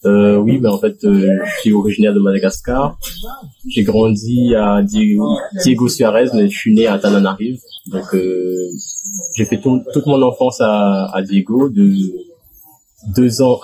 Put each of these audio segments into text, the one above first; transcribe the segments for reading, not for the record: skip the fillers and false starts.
Oui, ben en fait, je suis originaire de Madagascar. J'ai grandi à Diego Suarez, mais je suis né à Tananarive. Donc, j'ai fait toute mon enfance à Diego, de 2 ans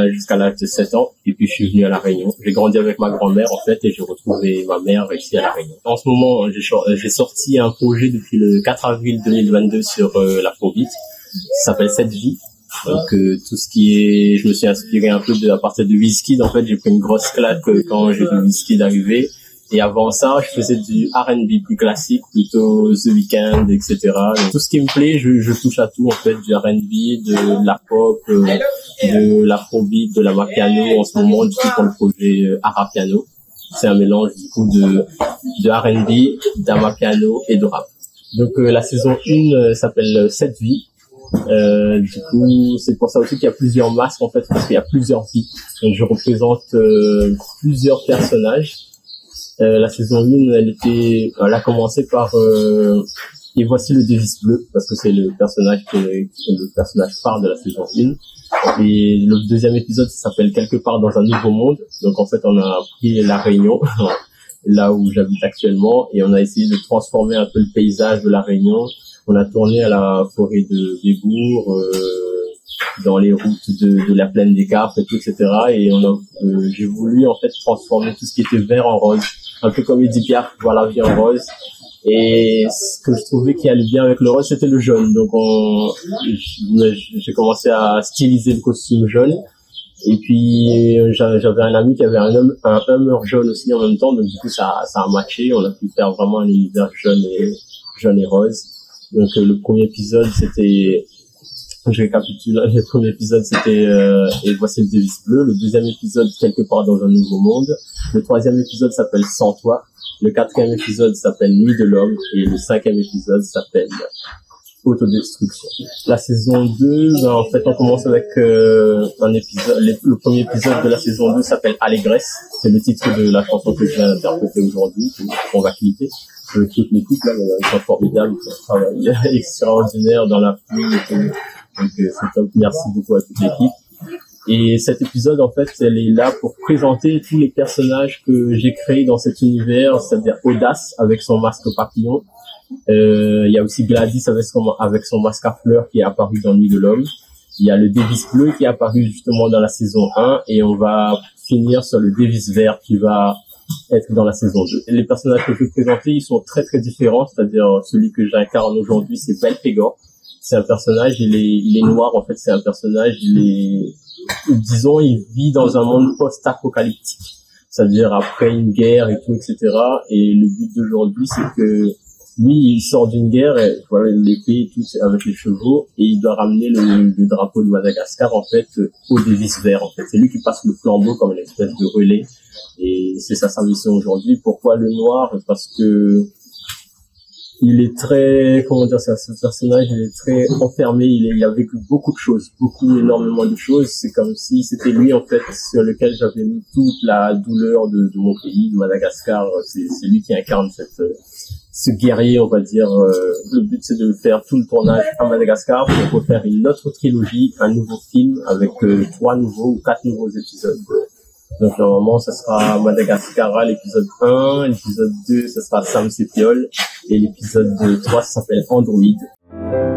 jusqu'à l'âge de 7 ans. Et puis, je suis venu à La Réunion. J'ai grandi avec ma grand-mère, en fait, et j'ai retrouvé ma mère ici à La Réunion. En ce moment, j'ai sorti un projet depuis le 4 avril 2022 sur l'afrobeat. Ça s'appelle Cette vie. Donc tout ce qui est, je me suis inspiré un peu à partir de Wizkid. En fait, j'ai pris une grosse claque quand j'ai vu Wizkid arriver. Et avant ça, je faisais du R&B plus classique, plutôt The Weeknd, etc. Donc, tout ce qui me plaît, je touche à tout en fait, du R&B, de la pop, de l'afrobeat, de la mapiano. En ce moment, du coup, pour le projet Arapiano, c'est un mélange du coup de R&B, d'amapiano et de rap. Donc la saison 1 s'appelle Cette vie. Du coup, c'est pour ça aussi qu'il y a plusieurs masques en fait, parce qu'il y a plusieurs vies. Donc je représente plusieurs personnages. La saison 1, elle a commencé par et voici le Davis bleu, parce que c'est le personnage phare de la saison 1. Et le deuxième épisode s'appelle Quelque part dans un nouveau monde. Donc en fait, on a pris La Réunion, là où j'habite actuellement, et on a essayé de transformer un peu le paysage de La Réunion. On a tourné à la forêt de Bébour, dans les routes de la plaine des Carpes et tout, etc. Et j'ai voulu en fait transformer tout ce qui était vert en rose, un peu comme Edith Piaf, voir la vie en rose. Et ce que je trouvais qui allait bien avec le rose, c'était le jaune. Donc j'ai commencé à styliser le costume jaune. Et puis j'avais un ami qui avait un hummer jaune aussi en même temps, donc du coup ça a matché. On a pu faire vraiment un univers jaune et rose. Donc le premier épisode c'était, je récapitule, le premier épisode c'était et voici le Davis bleu. Le deuxième épisode Quelque part dans un nouveau monde. Le troisième épisode s'appelle Sans toi. Le quatrième épisode s'appelle Nuit de l'homme et le cinquième épisode s'appelle Autodestruction. La saison 2, ben, en fait on commence avec un épisode, le premier épisode de la saison 2 s'appelle Allégresse. C'est le titre de la chanson que je viens d'interpréter aujourd'hui, qu'on va clipper. Je quitte l'équipe là, mais ils sont formidables, ils font un travail extraordinaire dans la pluie et tout. Donc c'est top, merci beaucoup à toute l'équipe. Et cet épisode, en fait, elle est là pour présenter tous les personnages que j'ai créés dans cet univers, c'est-à-dire Audace avec son masque papillon. Il y a aussi Gladys avec son masque à fleurs qui est apparu dans Nuit de l'homme. Il y a le Davis bleu qui est apparu justement dans la saison 1 et on va finir sur le Davis vert qui va être dans la saison 2. Les personnages que je vais présenter, ils sont très très différents, c'est-à-dire celui que j'incarne aujourd'hui, c'est Belphégor. C'est un personnage, il est noir en fait, c'est un personnage, il vit dans un monde post-apocalyptique, c'est-à-dire après une guerre et tout, etc. Et le but d'aujourd'hui, c'est que lui, il sort d'une guerre, et voilà, l'épée et tout, avec les chevaux, et il doit ramener le drapeau de Madagascar, en fait, au Davis vert, en fait. C'est lui qui passe le flambeau comme une espèce de relais, et c'est ça sa mission aujourd'hui. Pourquoi le noir? Parce que il est très, ce personnage, il est très enfermé, il a vécu beaucoup de choses, énormément de choses. C'est comme si c'était lui, en fait, sur lequel j'avais mis toute la douleur de mon pays, de Madagascar. C'est lui qui incarne ce guerrier, on va dire. Le but, c'est de faire tout le tournage à Madagascar pour refaire une autre trilogie, un nouveau film avec 3 nouveaux ou 4 nouveaux épisodes. Donc normalement, ça sera Madagascar, l'épisode 1, l'épisode 2, ça sera Sam Sepiol, et l'épisode 3, ça s'appelle Android.